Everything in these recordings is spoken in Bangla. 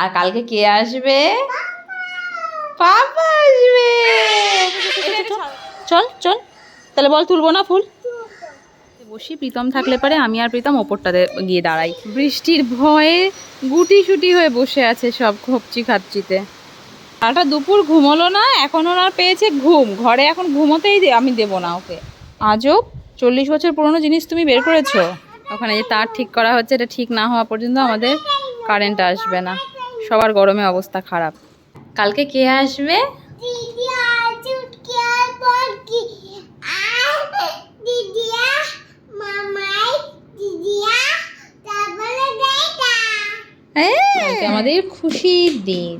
আর কালকে কে আসবে? পাপা আসবে। চল চল তাহলে বল, তুলবো না ফুল? বসি, প্রীতম থাকলে পারে আমি আর প্রীতম ওপরটাতে গিয়ে দাঁড়াই। বৃষ্টির ভয়ে গুটি সুটি হয়ে বসে আছে সব খপচি খাপচিতে। আটা দুপুর ঘুমোলো না, এখন ওনার পেয়েছে ঘুম। ঘরে এখন ঘুমোতেই আমি দেবো না ওকে। আজব, 40 বছর পুরনো জিনিস তুমি বের করেছো। ওখানে যে তার ঠিক করা হচ্ছে, এটা ঠিক না হওয়া পর্যন্ত আমাদের কারেন্ট আসবে না। সবার গরমে অবস্থা খারাপ। কালকে কে আসবে? কালকে আমাদের খুশির দিন।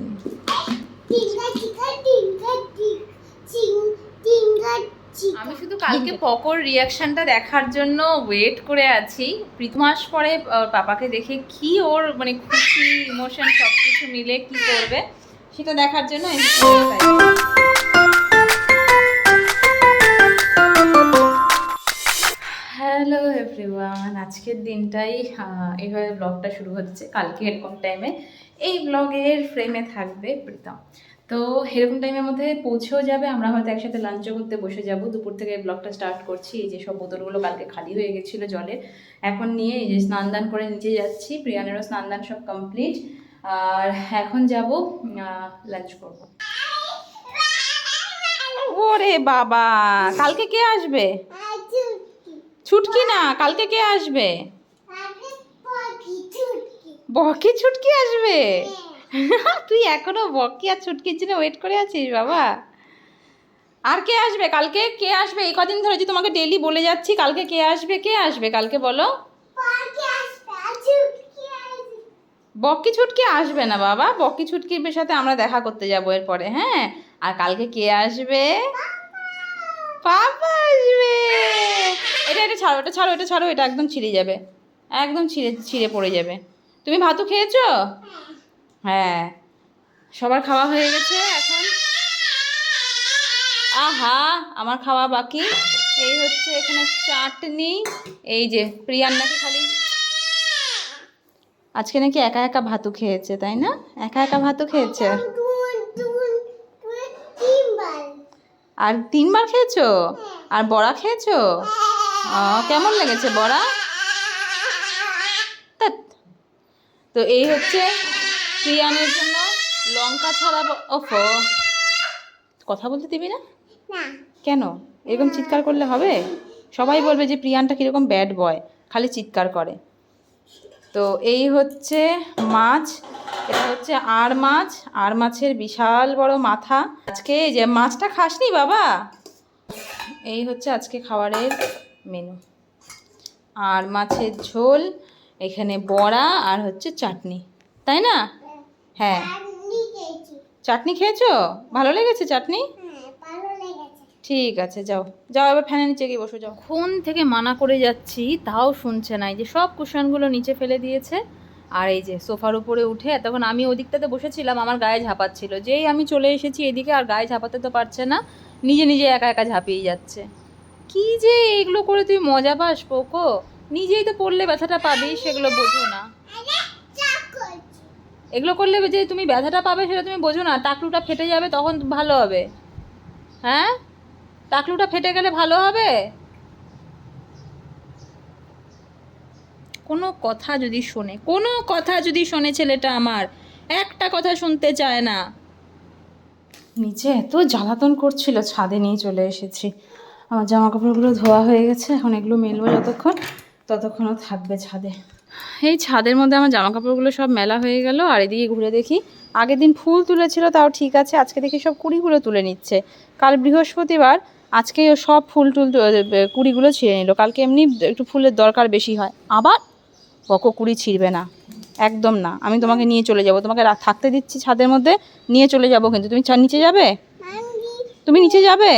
আমি শুধু কালকে পকোর রিয়াকশনটা দেখার জন্য ওয়েট করে আছি। মাস পরে পাপাকে দেখে কি ওর মানে খুশি ইমোশন সবকিছু মিলে কি করবে সেটা দেখার জন্য। হ্যালো এভরিওয়ান, আজকের দিনটাই এইভাবে ব্লগটা শুরু হচ্ছে। কালকে এরকম টাইমে এই ব্লগের ফ্রেমে থাকবে প্রীতম। তো এরকম টাইমের মধ্যে পৌঁছেও যাবে, আমরা হয়তো একসাথে লাঞ্চও করতে বসে যাব। দুপুর থেকে ব্লগটা স্টার্ট করছি। এই যে সব বোতলগুলো কালকে খালি হয়ে গেছিলো জলের, এখন নিয়ে এই যে স্নান দান করে নিচে যাচ্ছি। প্রিয়ানেরও স্নান দান সব কমপ্লিট, আর এখন যাব লাঞ্চ করবো। ওরে বাবা, কালকে কে আসবে? ছুটকি না, কালকে কে আসবে? বকি ছুটকি আসবে? তুই এখনো বকি আর ছুটকির জন্য ওয়েট করে আছিস বাবা? আর কে আসবে কালকে? কে আসবে? এই কদিন ধরে যে তোমাকে ডেইলি বলে যাচ্ছি কালকে কে আসবে, কে আসবে কালকে বলো? বকি ছুটকি আসবে না বাবা, বকি ছুটকির সাথে আমরা দেখা করতে যাবো এরপরে। হ্যাঁ, আর কালকে কে আসবে? পাপা আসবে। এটা এটা ছাড়ো, এটা ছাড়ো, এটা ছাড়ো, এটা একদম ছিঁড়ে যাবে, একদম ছিঁড়ে ছিঁড়ে পড়ে যাবে। তুমি ভাতু খেয়েছো? হ্যাঁ, সবার খাওয়া হয়ে গেছে এখন। আহা, আমার খাওয়া বাকি। এই হচ্ছে এখানে চাটনি। এই যে প্রিয়ার নাকি খালি আজকে নাকি একা একা ভাতু খেয়েছে, তাই না? একা একা ভাতু খেয়েছে। আর 3বার খেয়েছো? আর বড়া খেয়েছো? কেমন লেগেছে বড়া? তো এই হচ্ছে প্রিয়ানের জন্য লঙ্কা ছাড়া। ওফো, কথা বলতে দিবি না কেন? এরকম চিৎকার করলে হবে? সবাই বলবে যে প্রিয়ানটা কীরকম ব্যাড বয়, খালি চিৎকার করে। তো এই হচ্ছে মাছ, এটা হচ্ছে আর মাছ, আর মাছের বিশাল বড় মাথা। আজকে যে মাছটা খাসনি বাবা। এই হচ্ছে আজকে খাবারের মেনু, আর মাছের ঝোল, এখানে বড়া, আর হচ্ছে চাটনি, তাই না? হ্যাঁ, চাটনি খেয়েছো? ভালো লেগেছে চাটনি? ঠিক আছে, যাও যাও, এবার ফ্যানের নিচে গিয়ে বসে যাও। ফোন থেকে মানা করে যাচ্ছি তাও শুনছে না। এই যে সব কুশনগুলো নিচে ফেলে দিয়েছে, আর এই যে সোফার উপরে উঠে তখন আমি ওদিকটাতে বসেছিলাম, আমার গায়ে ঝাঁপাচ্ছিল। যেই আমি চলে এসেছি এদিকে আর গায়ে ঝাঁপাতে তো পারছে না, নিজে নিজে একা একা ঝাঁপিয়ে যাচ্ছে। কি যে এগুলো করে তুই মজা পাস পোকো? নিজেই তো পড়লে ব্যথাটা পাবি, সেগুলো বোঝো না। এগুলো করলে যে তুমি ব্যথাটা পাবে সেটা তুমি বোঝো না। টাকলুটা ফেটে যাবে তখন ভালো হবে। হ্যাঁ, টাকলুটা ফেটে গেলে ভালো হবে? কোনো কথা যদি শোনে, কোনো কথা যদি শোনে ছেলেটা আমার, একটা কথা শুনতে চায় না। নিচে এত জ্বালাতন করছিল, ছাদে নিয়ে চলে এসেছি। আমার জামা কাপড়গুলো ধোয়া হয়ে গেছে, এখন এগুলো মেলবো ততক্ষণও থাকবে ছাদে। এই ছাদের মধ্যে আমার জামা কাপড়গুলো সব মেলা হয়ে গেল, আর এদিকে ঘুরে দেখি আগের দিন ফুল তুলেছিল তাও ঠিক আছে, আজকে দেখি সব কুড়িগুলো তুলে নিচ্ছে। কাল বৃহস্পতিবার, আজকে ও সব ফুল কুড়িগুলো ছিঁড়ে নিল। কালকে এমনি একটু ফুলের দরকার বেশি হয়, আবার কুড়ি ছিঁড়বে না, একদম না। আমি তোমাকে নিয়ে চলে যাব, তোমাকে থাকতে দিচ্ছি ছাদের মধ্যে, নিয়ে চলে যাব। কিন্তু তুমি নিচে যাবে? তুমি নিচে যাবে?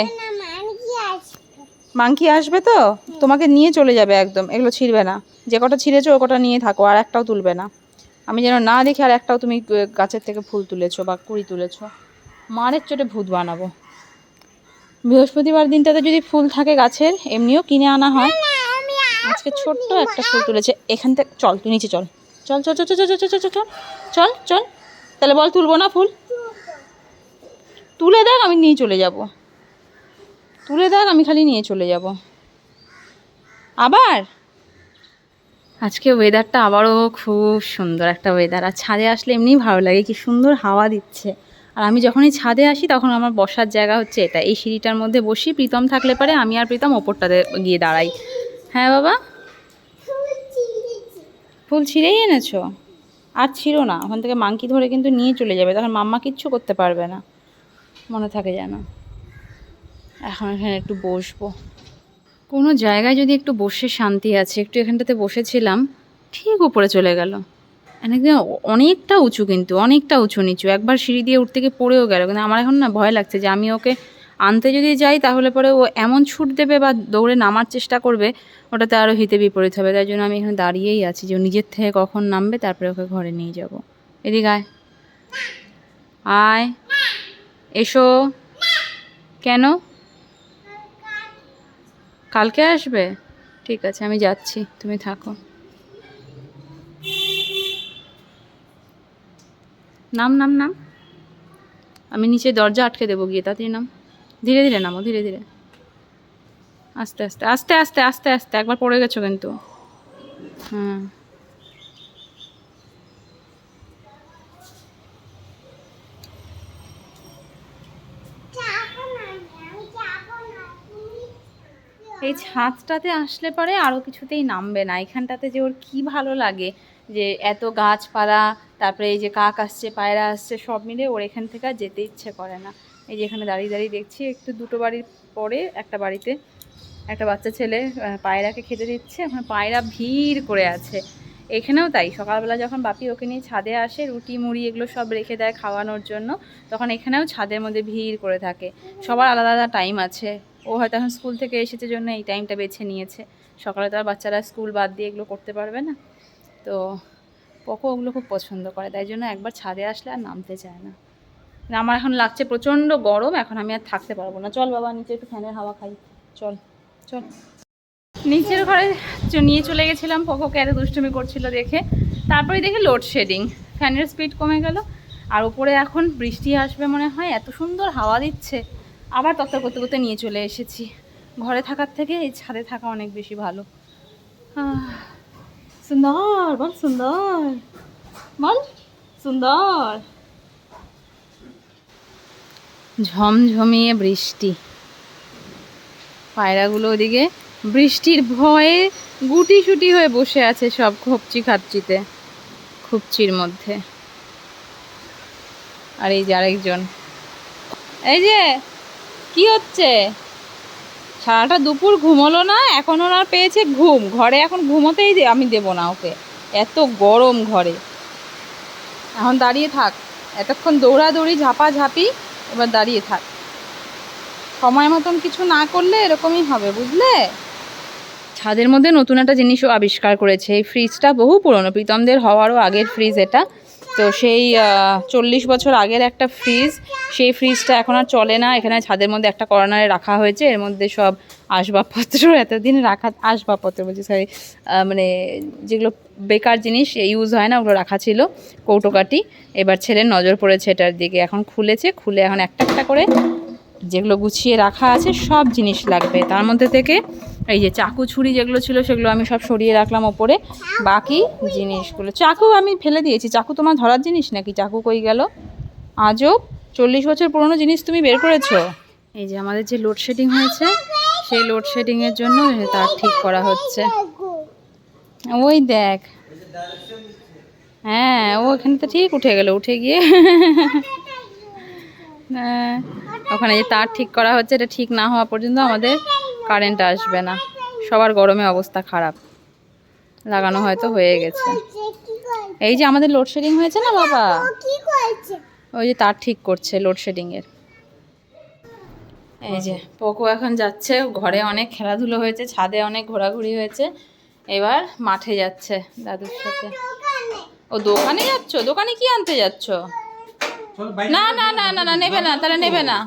মাংকি আসবে তো তোমাকে নিয়ে চলে যাবে একদম। এগুলো ছিঁড়বে না, যে কটা ছিঁড়েছো ও কটা নিয়ে থাকো, আর একটাও তুলবে না। আমি যেন না দেখি আর একটাও তুমি গাছের থেকে ফুল তুলেছো বা কুড়ি তুলেছো। মারের চোটে ভূত বানাবো। বৃহস্পতিবার দিনটাতে যদি ফুল থাকে গাছের, এমনিও কিনে আনা হয়। আজকে ছোট্ট একটা ফুল তুলেছে এখান থেকে। চল তুই নিচে চল, চল চল চল চল চল চল চল চল চল চল। তাহলে বল তুলবো না ফুল? তুলে দেখ, আমি নিয়ে চলে যাব। তুলে দেখ, আমি খালি নিয়ে চলে যাব। আবার আজকে ওয়েদারটা আবারও খুব সুন্দর একটা ওয়েদার। আর ছাদে আসলে এমনিই ভালো লাগে, কি সুন্দর হাওয়া দিচ্ছে। আর আমি যখনই ছাদে আসি তখন আমার বসার জায়গা হচ্ছে এটা, এই সিঁড়িটার মধ্যে বসি। প্রীতম থাকলে পারে আমি আর প্রীতম ওপরটাতে গিয়ে দাঁড়াই। হ্যাঁ বাবা, ফুল ছিঁড়েই এনেছো? আর ছিঁড়ো না, ওখান থেকে মাংকি ধরে কিন্তু নিয়ে চলে যাবে, তখন মাম্মা কিচ্ছু করতে পারবে না, মনে থাকে যেন। এখন এখানে একটু বসবো, কোনো জায়গায় যদি একটু বসে শান্তি আছে। একটু এখানটাতে বসেছিলাম, ঠিক উপরে চলে গেল। একদম অনেকটা উঁচু, কিন্তু অনেকটা উঁচু নিচু। একবার সিঁড়ি দিয়ে উঠতে গিয়ে পড়েও গেল। কিন্তু আমার এখন না ভয় লাগছে যে আমি ওকে আনতে যদি যাই তাহলে পরে ও এমন ছুট দেবে বা দৌড়ে নামার চেষ্টা করবে, ওটাতে আরও হিতে বিপরীত হবে। তাই জন্য আমি এখানে দাঁড়িয়েই আছি যে ও নিজের থেকে কখন নামবে, তারপরে ওকে ঘরে নিয়ে যাব। এদিকে আয়, আয়, এসো। কেন? কালকে আসবে? ঠিক আছে, আমি যাচ্ছি, তুমি থাকো। নাম নাম নাম, আমি নিচে দরজা আটকে দেবো গিয়ে, তাড়াতাড়ি নাম। ধীরে ধীরে নামো, ধীরে ধীরে, আস্তে আস্তে আস্তে আস্তে আস্তে আস্তে। একবার পড়ে গেছো কিন্তু। হুম, এই ছাদটাতে আসলে পরে আরও কিছুতেই নামবে না। এখানটাতে যে ওর কি ভালো লাগে, যে এত গাছপালা, তারপরে এই যে কাক আসছে, পায়রা আসছে, সব মিলে ওর এখান থেকে আর যেতে ইচ্ছে করে না। এই যে এখানে দাঁড়িয়ে দাঁড়িয়ে দেখছি, একটু দুটো বাড়ির পরে একটা বাড়িতে একটা বাচ্চা ছেলে পায়রাকে খেতে দিচ্ছে। ওখানে পায়রা ভিড় করে আছে। এখানেও তাই, সকালবেলা যখন বাপি ওকে নিয়ে ছাদে আসে, রুটি মুড়ি এগুলো সব রেখে দেয় খাওয়ানোর জন্য, তখন এখানেও ছাদের মধ্যে ভিড় করে থাকে। সবার আলাদা আলাদা টাইম আছে। ও হয়তো এখন স্কুল থেকে এসেছে জন্য এই টাইমটা বেছে নিয়েছে। সকালে তো আর বাচ্চারা স্কুল বাদ দিয়ে এগুলো করতে পারবে না। তো পোকো ওগুলো খুব পছন্দ করে, তাই জন্য একবার ছাদে আসলে আর নামতে চায় না। আমার এখন লাগছে প্রচণ্ড গরম, এখন আমি আর থাকতে পারবো না। চল বাবা, নিচে একটু ফ্যানের হাওয়া খাই, চল চল। নিচের ঘরে নিয়ে চলে গেছিলাম, পোকোকে এত দুষ্টুমি করছিল দেখে। তারপরে দেখি লোডশেডিং, ফ্যানের স্পিড কমে গেল। আর উপরে এখন বৃষ্টি আসবে মনে হয়, এত সুন্দর হাওয়া দিচ্ছে। আবার তত্ত্ব করতে করতে নিয়ে চলে এসেছি। ঘরে থাকার থেকে এই ছাদে থাকা অনেক বেশি ভালো। সুন্দর বল, সুন্দর বল, সুন্দর। ঝমঝমিয়ে বৃষ্টি, পায়রাগুলো ওদিকে বৃষ্টির ভয়ে গুটি সুটি হয়ে বসে আছে সব খপচি খাপচিতে, খুপচির মধ্যে। আর এই যে আরেকজন, এই যে কি হচ্ছে, সারাটা দুপুর ঘুমোলো না, এখন ওনার পেয়েছে ঘুম। ঘরে এখন ঘুমোতেই আমি দেবো না ওকে, এত গরম ঘরে। এখন দাঁড়িয়ে থাক, এতক্ষণ দৌড়াদৌড়ি ঝাপাঝাপি, এবার দাঁড়িয়ে থাক। সময় মতন কিছু না করলে এরকমই হবে, বুঝলে? ছাদের মধ্যে নতুন একটা জিনিসও আবিষ্কার করেছে। এই ফ্রিজটা বহু পুরনো, প্রীতমদের হওয়ারও আগের ফ্রিজ এটা। তো সেই 40 বছর আগের একটা ফ্রিজ, সেই ফ্রিজটা এখন আর চলে না। এখানে ছাদের মধ্যে একটা কর্নারে রাখা হয়েছে, এর মধ্যে সব আসবাবপত্র, এতদিন রাখা আসবাবপত্র বলছি, সরি, মানে যেগুলো বেকার জিনিস ইউজ হয় না ওগুলো রাখা ছিল, কৌটোকাটি। এবার ছেলের নজর পড়েছে এটার দিকে, এখন খুলেছে, খুলে এখন একটা একটা করে যেগুলো গুছিয়ে রাখা আছে সব জিনিস লাগবে। তার মধ্যে থেকে এই যে চাকু ছুরি যেগুলো ছিল সেগুলো আমি সব সরিয়ে রাখলাম ওপরে। বাকি জিনিসগুলো, চাকু আমি ফেলে দিয়েছি। চাকু তোমার ধরার জিনিস নাকি? চাকু কই গেল? আজব, 40 বছর পুরনো জিনিস তুমি বের করেছো। এই যে আমাদের যে লোডশেডিং হয়েছে, সেই লোডশেডিংয়ের জন্য তার ঠিক করা হচ্ছে। ওই দেখ, হ্যাঁ ও এখানে তো ঠিক উঠে গেল, উঠে গিয়ে হ্যাঁ ওখানে যে তার ঠিক করা হচ্ছে, এটা ঠিক না হওয়া পর্যন্ত আমাদের কারেন্ট আসবে না। সবার গরমে অবস্থা খারাপ, লাগানো হয়তো হয়ে গেছে। এই যে আমাদের লোডশেডিং হয়েছে না বাবা, ওই যে তার ঠিক করছে লোডশেডিংয়ের। এই যে পোকো এখন যাচ্ছে, ঘরে অনেক খেলাধুলো হয়েছে, ছাদে অনেক ঘোরাঘুরি হয়েছে, এবার মাঠে যাচ্ছে দাদুর সাথে। ও দোকানে যাচ্ছ? দোকানে কি আনতে যাচ্ছ? না না না না না, নেবে না, তাহলে নেবে না,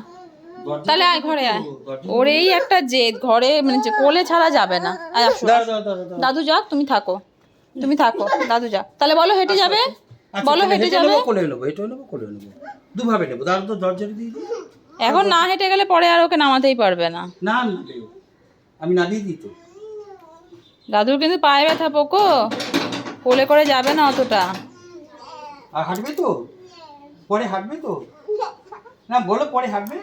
তাহলে আয় ঘরে আয়। ওর এই একটা জেদ, ঘরে মানে কোলে ছাড়া যাবে না। দাদু যাক, তুমি থাকো, তুমি থাকো, দাদু যাক। তাহলে বলো হেঁটে যাবে, বলো হেঁটে যাবে, কোলে নেবো, কোলে নেবো, দুভাবে নেবো। দাঁড়াও তো, দরজাটা দিয়ে দিই। এখন না হেঁটে গেলে পরে আর ওকে নামাতেই পারবে না। না আমি না দিয়ে দিই তো। দাদুর কিন্তু পায়ে ব্যথা পোকো, কোলে করে যাবে না অতটা। আর হাঁটবে তো, পরে হাঁটবে তো। না বলো পরে হাঁটবে,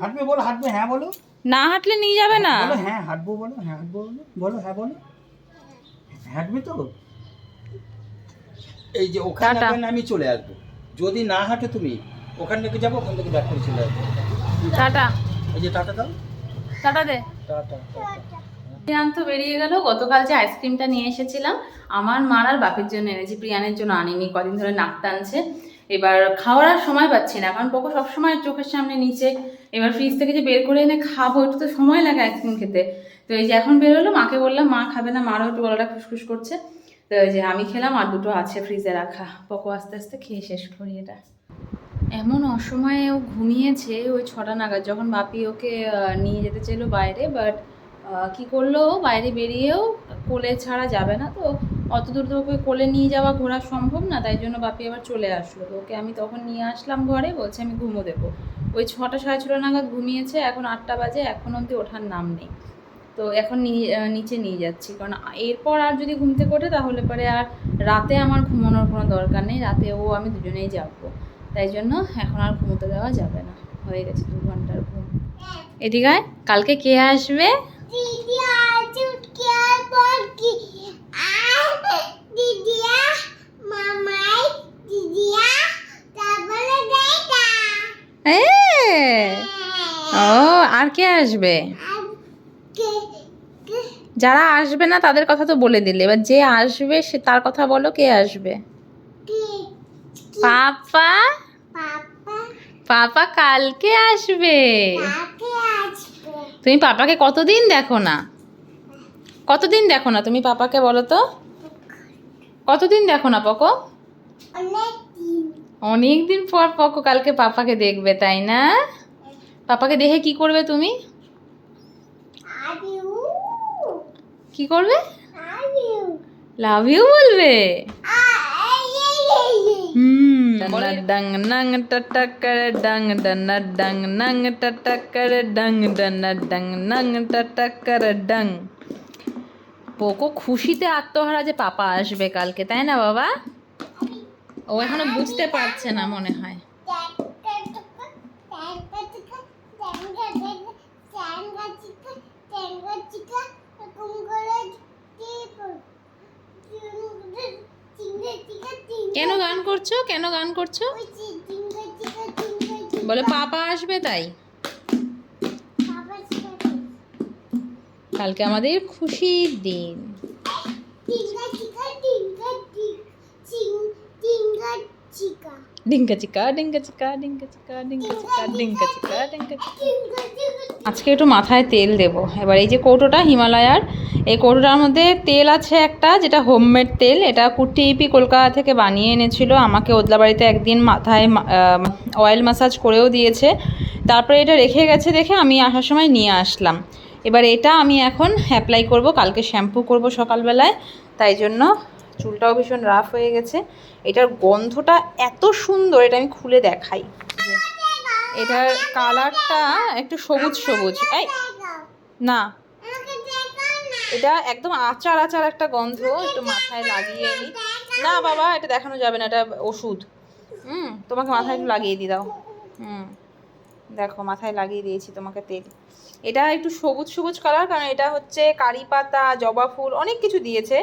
হাঁটবে বলো, হাঁটবে হ্যাঁ বলো। না হাঁটলে নিয়ে যাবে না। বলো হ্যাঁ হাঁটবো, বলো হ্যাঁ হাঁটবো, বলো হ্যাঁ বলো, হাঁটবে তো। এই যে ওখানে আমি চলে আসবো, যদি না হাঁটে তুমি ওখান থেকে যাবো, ওখান থেকে ব্যাক করে চলে আসবো। টাটা। এই যে টাটা দাও, টাটা দে। টাটা। প্রিয়ান তো বেরিয়ে গেল। গতকাল যে আইসক্রিমটা নিয়ে এসেছিলাম আমার মার আর বাপের জন্য এনেছি, প্রিয়ানের জন্য আনিনি, কদিন ধরে নাক টানছে। এবার খাওয়ার আর সময় পাচ্ছি না, কারণ পোকো সবসময় চোখের সামনে নিচে। এবার ফ্রিজ থেকে যে বের করে এনে খাবো, একটু তো সময় লাগে আইসক্রিম খেতে। তো এই যে এখন বেরোলো, মাকে বললাম, মা খাবে না, মারও একটু গলাটা খুসখুস করছে। তো এই যে আমি খেলাম, আর দুটো আছে ফ্রিজে রাখা, পোকো আস্তে আস্তে খেয়ে শেষ করি এটা। এমন অসময়ে ও ঘুমিয়েছে, ওই 6টা নাগাদ, যখন বাপি ওকে নিয়ে যেতে চাইলো বাইরে। বাট কি করলো, বাইরে বেরিয়েও কোলে ছাড়া যাবে না, তো অত দূর তো ওকে কোলে নিয়ে যাওয়া ঘোরা সম্ভব না, তাই জন্য বাপি আবার চলে আসলো। তো ওকে আমি তখন নিয়ে আসলাম ঘরে, বলছে আমি ঘুমো দেবো। ওই 6টা 6:30 নাগাদ ঘুমিয়েছে, এখন 8টা বাজে, এখন অবধি ওঠার নাম নেই। তো এখন নিচে নিয়ে যাচ্ছি, কারণ এরপর আর যদি ঘুম থেকে ওঠে তাহলে পরে আর রাতে আমার ঘুমানোর কোনো দরকার নেই, রাতে ও আমি দুজনেই যাবো। তাই জন্য এখন আর ঘুমোতে দেওয়া যাবে না, হয়ে গেছে 2 ঘন্টার ঘুম। এদিকে কালকে কে আসবে? ও আর কে আসবে? যারা আসবে না তাদের কথা তো বলে দিলে, এবার যে আসবে সে তার কথা বলো, কে আসবে? পাপা। পাপা কালকে আসবে। তুমি পাপাকে কতদিন দেখো না, কতদিন দেখো না তুমি পাপাকে, বলো তো কতদিন দেখো না পকো? অনেকদিন পর পকো কালকে পাপাকে দেখবে, তাই না? পাপাকে দেখে কি করবে তুমি? কি করবে? লাভ ইউ বলবে। ডং নং টটকর ডং ডন ডং নং টটকর ডং ডন ডং নং টটকর ডং। পোকো খুশিতে আত্মহারা যে পাপা আসবে কালকে, তাই না বাবা? ও এখনো বুঝতে পারছে না মনে হয়। কেন গান করছো, কেন গান করছো? বলে পাপা আসবে তাই। কালকে আমাদের খুশির দিন। ডিঙ্কা চিকা ডিঙ্কা চিকা ডিঙ্কা চিকা ডিঙ্কা চিকা ডিঙ্কা চিকা ডিঙ্কা চিকা। আজকে একটু মাথায় তেল দেব। এবার এই যে কৌটোটা হিমালয়ার, এই কৌটোটার মধ্যে তেল আছে একটা, যেটা হোমমেড তেল। এটা কুর্তি ইপি কলকাতা থেকে বানিয়ে এনেছিল, আমাকে ওদলাবাড়িতে একদিন মাথায় অয়েল ম্যাসাজ করেও দিয়েছে। তারপরে এটা রেখে গেছে দেখে আমি আসার সময় নিয়ে আসলাম। এবার এটা আমি এখন অ্যাপ্লাই করব, কালকে শ্যাম্পু করব সকালবেলায়, তাই জন্য চুলটাও ভীষণ রাফ হয়ে গেছে। এটার গন্ধটা এত সুন্দর, এটা আমি খুলে দেখাই। এটার কালারটা একটু সবুজ সবুজ, এই না, এটা একদম আচার আচার একটা গন্ধ। একটু মাথায় লাগিয়ে নিই। না বাবা এটা দেখানো যাবে না, এটা ওষুধ। তোমাকে মাথায় একটু লাগিয়ে দিই, দাও। দেখো মাথায় লাগিয়ে দিয়েছি তোমাকে তেল। এটা একটু সবুজ সবুজ কালার, কারণ এটা হচ্ছে কারি পাতা, জবা ফুল, অনেক কিছু দিয়েছে।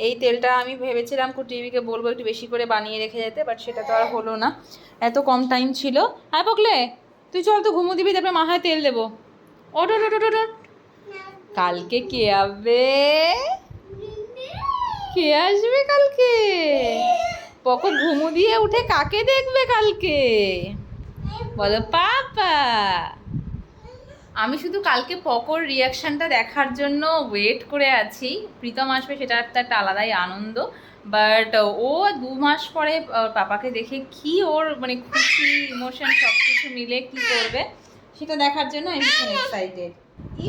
এই তেলটা আমি ভেবেছিলাম টিভিকে বলবো একটু বেশি করে বানিয়ে রেখে যেতে, বাট সেটা তো আর হলো না, এত কম টাইম ছিল। হ্যাঁ পকলে তুই চল তো ঘুমো দিবি, তারপরে মাথায় তেল দেবো। ওট ওট ওট ওট। কালকে কে আসবে? কে আসবে কালকে? পকো ঘুমু দিয়ে উঠে কাকে দেখবে কালকে? বলো পাপা। আমি শুধু কালকে পকোর রিয়াকশানটা দেখার জন্য ওয়েট করে আছি। প্রীতম আসবে সেটা একটা আলাদাই আনন্দ, বাট ও 2 মাস পরে পাপাকে দেখে কি ওর মানে খুশি ইমোশন সব কিছু মিলে কি করবে সেটা দেখার জন্য আমি ভীষণ এক্সাইটেড।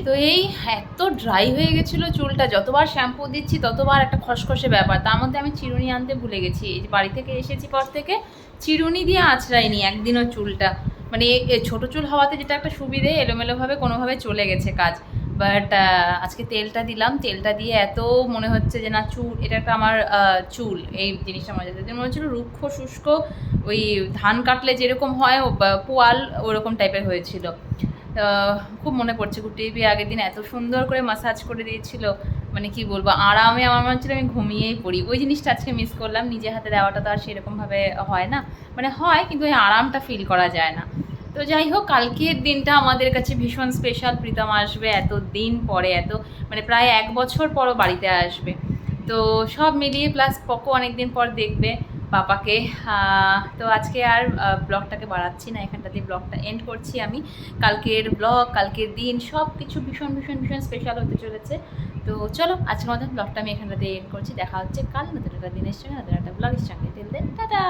তো এই এত ড্রাই হয়ে গেছিলো চুলটা, যতবার শ্যাম্পু দিচ্ছি ততবার একটা খসখসে ব্যাপার। তার মধ্যে আমি চিরুনি আনতে ভুলে গেছি। এই যে বাড়ি থেকে এসেছি পর থেকে চিরুনি দিয়ে আঁচড়াইনি একদিনও চুলটা। মানে ছোট চুল হওয়াতে যেটা একটা সুবিধে, এলোমেলোভাবে কোনোভাবে চলে গেছে কাজ। বাট আজকে তেলটা দিলাম, তেলটা দিয়ে এত মনে হচ্ছে যে না চুল, এটা একটা আমার চুল, এই জিনিসটা মনে হচ্ছে মনে হচ্ছিলো রুক্ষ শুষ্ক, ওই ধান কাটলে যেরকম হয় পোয়াল ওরকম টাইপের হয়েছিল। খুব মনে পড়ছে গুটিবি আগের দিন এত সুন্দর করে মাসাজ করে দিয়েছিল, মানে কি বলবো, আরামে আমার মনে হচ্ছিল আমি ঘুমিয়েই পড়ি। ওই জিনিসটা আজকে মিস করলাম, নিজে হাতে দেওয়াটা তো আর সেরকমভাবে হয় না, মানে হয় কিন্তু ওই আরামটা ফিল করা যায় না। তো যাই হোক, কালকের দিনটা আমাদের কাছে ভীষণ স্পেশাল। প্রীতম আসবে এত দিন পরে, এত মানে প্রায় 1 বছর পরও বাড়িতে আসবে। তো সব মিলিয়ে প্লাস পকো অনেক দিন পর দেখবে পাপাকে। তো আজকে আর ব্লগটাকে বাড়াচ্ছি না, এখানটাতে ব্লগটা এন্ড করছি আমি। কালকের ব্লগ, কালকের দিন সব কিছু ভীষণ ভীষণ ভীষণ স্পেশাল হতে চলেছে। তো চলো আজকের মতো ব্লগটা আমি এখানটাতে এন্ড করছি। দেখা হচ্ছে কাল নতুন একটা দিনের সঙ্গে, নতুন একটা ব্লগের সঙ্গে। টাটা।